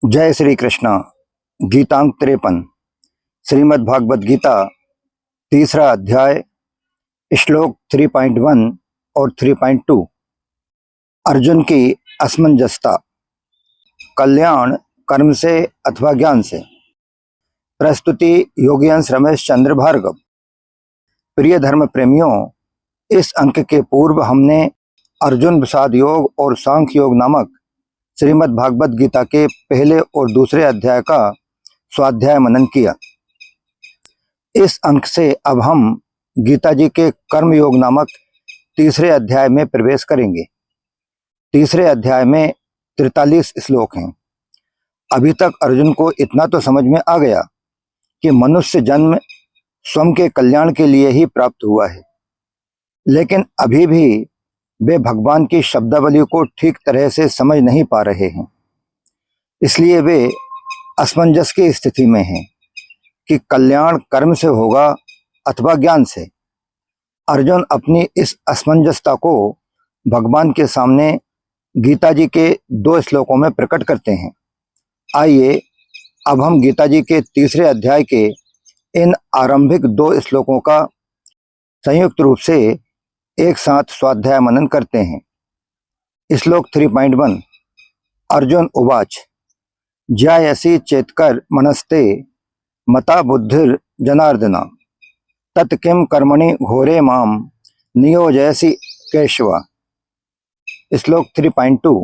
जय श्री कृष्ण। गीतांक 53 श्रीमद् भागवत गीता तीसरा अध्याय श्लोक 3.1 और 3.2। अर्जुन की असमंजसता। कल्याण कर्म से अथवा ज्ञान से। प्रस्तुति योगी अंश रमेश चंद्र भार्गव। प्रिय धर्म प्रेमियों, इस अंक के पूर्व हमने अर्जुन विषाद योग और सांख्य योग नामक श्रीमद् भागवत गीता के पहले और दूसरे अध्याय का स्वाध्याय मनन किया। इस अंक से अब हम गीता जी के कर्म योग नामक तीसरे अध्याय में प्रवेश करेंगे। तीसरे अध्याय में 43 श्लोक हैं। अभी तक अर्जुन को इतना तो समझ में आ गया कि मनुष्य जन्म स्वयं के कल्याण के लिए ही प्राप्त हुआ है, लेकिन अभी भी वे भगवान की शब्दावली को ठीक तरह से समझ नहीं पा रहे हैं। इसलिए वे असमंजस की स्थिति में हैं कि कल्याण कर्म से होगा अथवा ज्ञान से। अर्जुन अपनी इस असमंजसता को भगवान के सामने गीता जी के 2 श्लोकों में प्रकट करते हैं। आइए अब हम गीता जी के तीसरे अध्याय के इन आरंभिक 2 श्लोकों का संयुक्त रूप से एक साथ स्वाध्याय मनन करते हैं। श्लोक 3.1। अर्जुन उवाच ज्यायसि चेत्कर मनस्ते मता बुद्धिर जनार्दन तत् किम कर्मणि घोरे माम नियोजयसि केशव। श्लोक 3.2।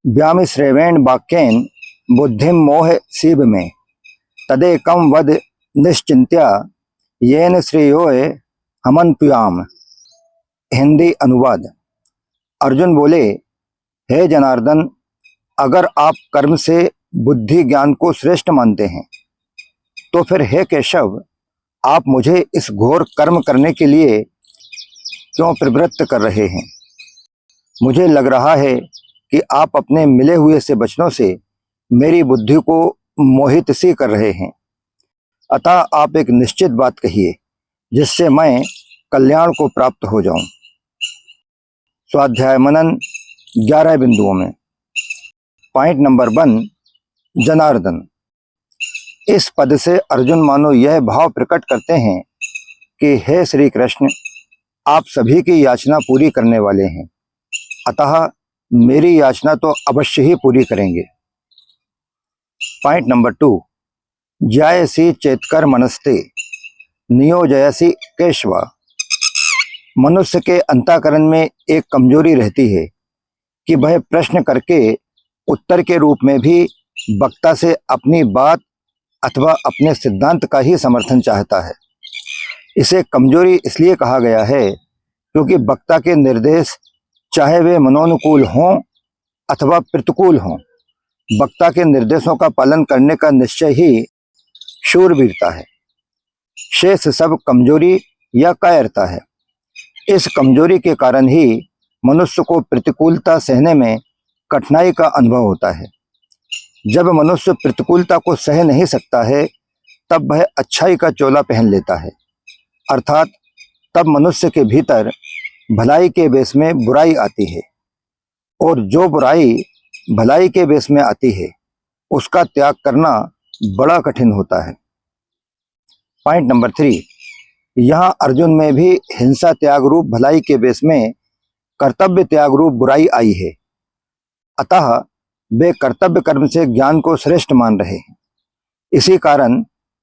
व्यामिश्रेवेण वाक्येन बुद्धिम मोह सीब में तदेकम वद निश्चिंत्या येन श्रेयोय हमन्प्याम। हिंदी अनुवाद। अर्जुन बोले, हे जनार्दन, अगर आप कर्म से बुद्धि ज्ञान को श्रेष्ठ मानते हैं तो फिर हे केशव, आप मुझे इस घोर कर्म करने के लिए क्यों प्रवृत्त कर रहे हैं। मुझे लग रहा है कि आप अपने मिले हुए से वचनों से मेरी बुद्धि को मोहित सी कर रहे हैं। अतः आप एक निश्चित बात कहिए जिससे मैं कल्याण को प्राप्त हो जाऊं। स्वाध्याय मनन 11 बिंदुओं में। Point number 1, Janardan. इस पद से अर्जुन मानो यह भाव प्रकट करते हैं कि हे श्री कृष्ण, आप सभी की याचना पूरी करने वाले हैं, अतः मेरी याचना तो अवश्य ही पूरी करेंगे। पॉइंट नंबर 2, ज्यायसि चेत्कर मनस्ते नियोजयसि केशव। मनुष्य के अंतःकरण में एक कमजोरी रहती है कि वह प्रश्न करके उत्तर के रूप में भी वक्ता से अपनी बात अथवा अपने सिद्धांत का ही समर्थन चाहता है। इसे कमजोरी इसलिए कहा गया है क्योंकि वक्ता के निर्देश चाहे वे मनोनुकूल हों अथवा प्रतिकूल हों, वक्ता के निर्देशों का पालन करने का निश्चय ही शूरवीरता है। शेष सब कमजोरी या कायरता है। इस कमजोरी के कारण ही मनुष्य को प्रतिकूलता सहने में कठिनाई का अनुभव होता है। जब मनुष्य प्रतिकूलता को सह नहीं सकता है तब वह अच्छाई का चोला पहन लेता है, अर्थात तब मनुष्य के भीतर भलाई के वेश में बुराई आती है, और जो बुराई भलाई के वेश में आती है उसका त्याग करना बड़ा कठिन होता है। पॉइंट नंबर 3, यहाँ अर्जुन में भी हिंसा त्याग रूप भलाई के वेश में कर्तव्य त्याग रूप बुराई आई है, अतः वे कर्तव्य कर्म से ज्ञान को श्रेष्ठ मान रहे हैं। इसी कारण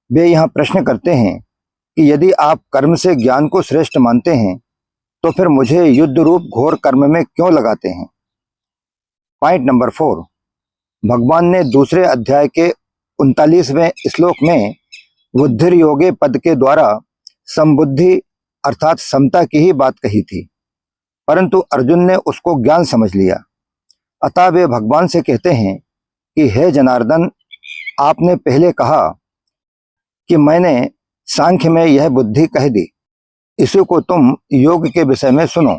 वे यहाँ प्रश्न करते हैं कि यदि आप कर्म से ज्ञान को श्रेष्ठ मानते हैं तो फिर मुझे युद्ध रूप घोर कर्म में क्यों लगाते हैं। पॉइंट नंबर 4, भगवान ने दूसरे अध्याय के 39वें श्लोक में बुद्धिर योगे पद के द्वारा समबुद्धि अर्थात समता की ही बात कही थी, परंतु अर्जुन ने उसको ज्ञान समझ लिया। अतः वे भगवान से कहते हैं कि हे जनार्दन, आपने पहले कहा कि मैंने सांख्य में यह बुद्धि कह दी, इसी को तुम योग के विषय में सुनो।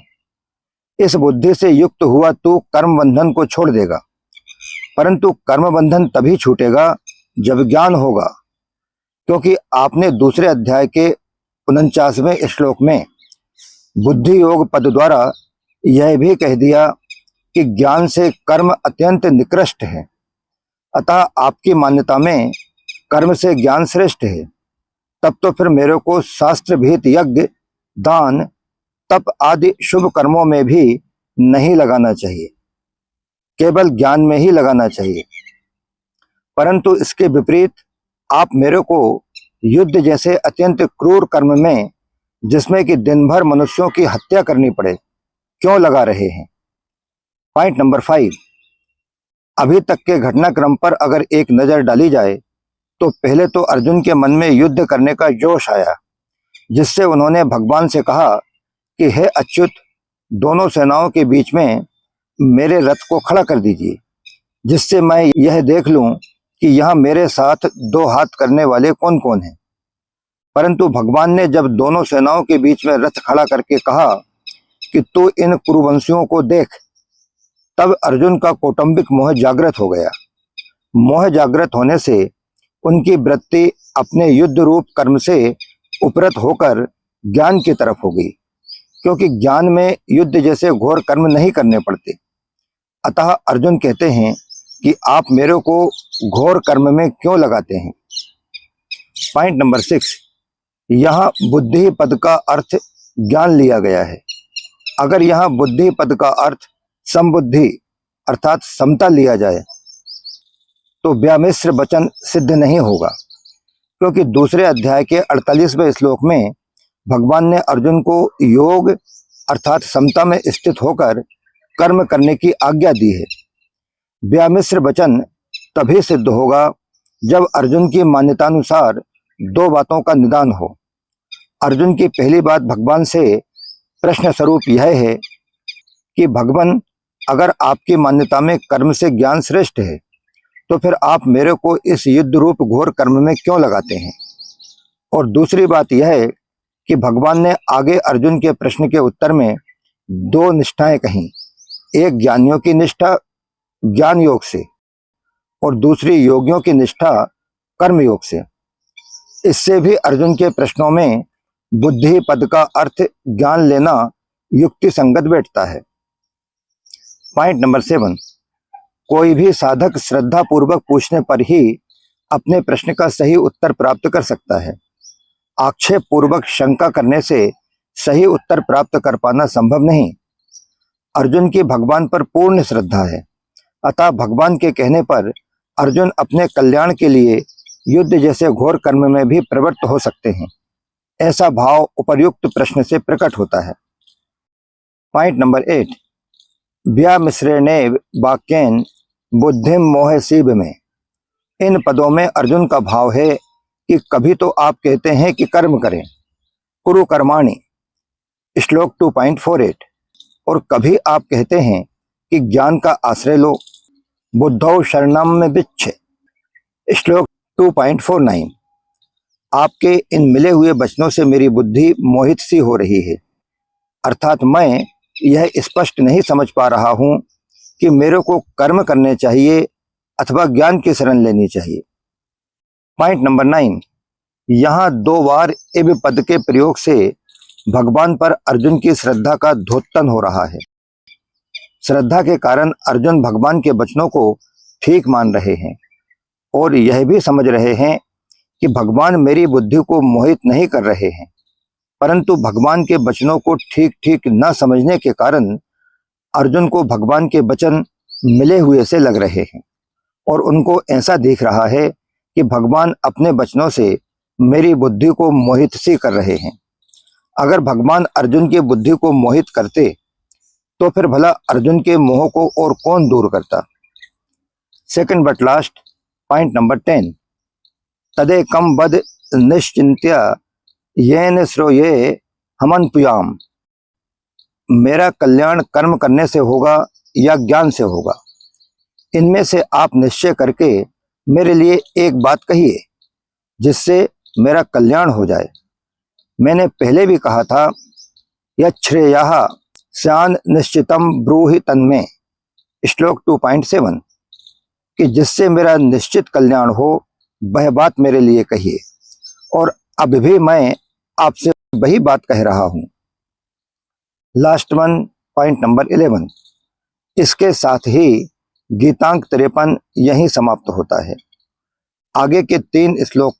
इस बुद्धि से युक्त हुआ तू कर्म बंधन को छोड़ देगा, परंतु कर्म बंधन तभी छूटेगा जब ज्ञान होगा, क्योंकि आपने दूसरे अध्याय के 49वें श्लोक में बुद्धि योग पद द्वारा यह भी कह दिया कि ज्ञान से कर्म अत्यंत निकृष्ट है। अतः आपकी मान्यता में कर्म से ज्ञान श्रेष्ठ है, तब तो फिर मेरे को शास्त्र विहित यज्ञ, दान, तप आदि शुभ कर्मों में भी नहीं लगाना चाहिए, केवल ज्ञान में ही लगाना चाहिए। परंतु इसके विपरीत आप मेरे को युद्ध जैसे अत्यंत क्रूर कर्म में, जिसमें कि दिन भर मनुष्यों की हत्या करनी पड़े, क्यों लगा रहे हैं? पॉइंट नंबर 5, अभी तक के घटनाक्रम पर अगर एक नजर डाली जाए तो पहले तो अर्जुन के मन में युद्ध करने का जोश आया, जिससे उन्होंने भगवान से कहा कि हे अच्युत, दोनों सेनाओं के बीच में मेरे रथ को खड़ा कर दीजिए, जिससे मैं यह देख लूं कि यहाँ मेरे साथ दो हाथ करने वाले कौन कौन हैं। परंतु भगवान ने जब दोनों सेनाओं के बीच में रथ खड़ा करके कहा कि तू इन कुरुवंशियों को देख, तब अर्जुन का कौटुंबिक मोह जागृत हो गया। मोह जागृत होने से उनकी वृत्ति अपने युद्ध रूप कर्म से उपरत होकर ज्ञान की तरफ हो गई, क्योंकि ज्ञान में युद्ध जैसे घोर कर्म नहीं करने पड़ते। अतः अर्जुन कहते हैं कि आप मेरे को घोर कर्म में क्यों लगाते हैं? पॉइंट नंबर 6, यहाँ बुद्धि पद का अर्थ ज्ञान लिया गया है। अगर यहाँ बुद्धि पद का अर्थ समबुद्धि अर्थात समता लिया जाए तो व्यामिश्र वचन सिद्ध नहीं होगा, क्योंकि दूसरे अध्याय के 48वें श्लोक में भगवान ने अर्जुन को योग अर्थात समता में स्थित होकर कर्म करने की आज्ञा दी है। व्यामिश्र वचन तभी सिद्ध होगा जब अर्जुन की मान्यतानुसार दो बातों का निदान हो। अर्जुन की पहली बात भगवान से प्रश्न स्वरूप यह है कि भगवान, अगर आपकी मान्यता में कर्म से ज्ञान श्रेष्ठ है, तो फिर आप मेरे को इस युद्ध रूप घोर कर्म में क्यों लगाते हैं? और दूसरी बात यह है कि भगवान ने आगे अर्जुन के प्रश्न के उत्तर में दो निष्ठाएं कहीं, एक ज्ञानियों की निष्ठा ज्ञान योग से और दूसरी योगियों की निष्ठा कर्म योग से। इससे भी अर्जुन के प्रश्नों में बुद्धि पद का अर्थ ज्ञान लेना युक्ति संगत बैठता है। पॉइंट नंबर 7, कोई भी साधक श्रद्धा पूर्वक पूछने पर ही अपने प्रश्न का सही उत्तर प्राप्त कर सकता है। आक्षेप पूर्वक शंका करने से सही उत्तर प्राप्त कर पाना संभव नहीं। अर्जुन की भगवान पर पूर्ण श्रद्धा है, अतः भगवान के कहने पर अर्जुन अपने कल्याण के लिए युद्ध जैसे घोर कर्म में भी प्रवृत्त हो सकते हैं। ऐसा भाव उपर्युक्त प्रश्न से प्रकट होता है। पॉइंट नंबर 8, व्यामिश्रेणेव वाक्येन बुद्धिम मोह सीब में। इन पदों में अर्जुन का भाव है कि कभी तो आप कहते हैं कि कर्म करें, कुरु कर्माणि, श्लोक 2.48, और कभी आप कहते हैं कि ज्ञान का आश्रय लो, बुद्धौ शरणम विच्छ, श्लोक 2.49। आपके इन मिले हुए वचनों से मेरी बुद्धि मोहित सी हो रही है, अर्थात मैं यह स्पष्ट नहीं समझ पा रहा हूं कि मेरे को कर्म करने चाहिए अथवा ज्ञान की शरण लेनी चाहिए। पॉइंट नंबर 9, यहाँ 2 बार एव पद के प्रयोग से भगवान पर अर्जुन की श्रद्धा का धोत्तन हो रहा है। श्रद्धा के कारण अर्जुन भगवान के वचनों को ठीक मान रहे हैं और यह भी समझ रहे हैं कि भगवान मेरी बुद्धि को मोहित नहीं कर रहे हैं, परंतु भगवान के वचनों को ठीक ठीक न समझने के कारण अर्जुन को भगवान के वचन मिले हुए से लग रहे हैं और उनको ऐसा दिख रहा है कि भगवान अपने वचनों से मेरी बुद्धि को मोहित सी कर रहे हैं। अगर भगवान अर्जुन की बुद्धि को मोहित करते तो फिर भला अर्जुन के मोह को और कौन दूर करता? Second but last, point number 10, तदेकम वद निश्चिंत्य येन श्रोये हमन्पुयाम। मेरा कल्याण कर्म करने से होगा या ज्ञान से होगा, इनमें से आप निश्चय करके मेरे लिए एक बात कहिए जिससे मेरा कल्याण हो जाए। मैंने पहले भी कहा था, यच्छ्रेयः स्यान निश्चितम ब्रूहि तन्मे, श्लोक 2.7, कि जिससे मेरा निश्चित कल्याण हो वह बात मेरे लिए कहिए, और अब भी मैं आपसे वही बात कह रहा हूं। लास्ट वन, पॉइंट नंबर 11, इसके साथ ही गीतांक 53 यहीं समाप्त होता है। आगे के 3 श्लोक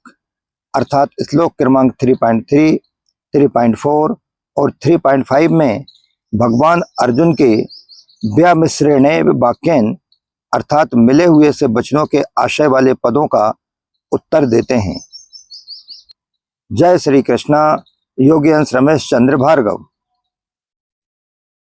अर्थात श्लोक क्रमांक 3.3, 3.4 और 3.5 में भगवान अर्जुन के व्यामिश्रणेव वाक्येन अर्थात मिले हुए से वचनों के आशय वाले पदों का उत्तर देते हैं। जय श्री कृष्णा। योगी अंश रमेश चंद्र भार्गव।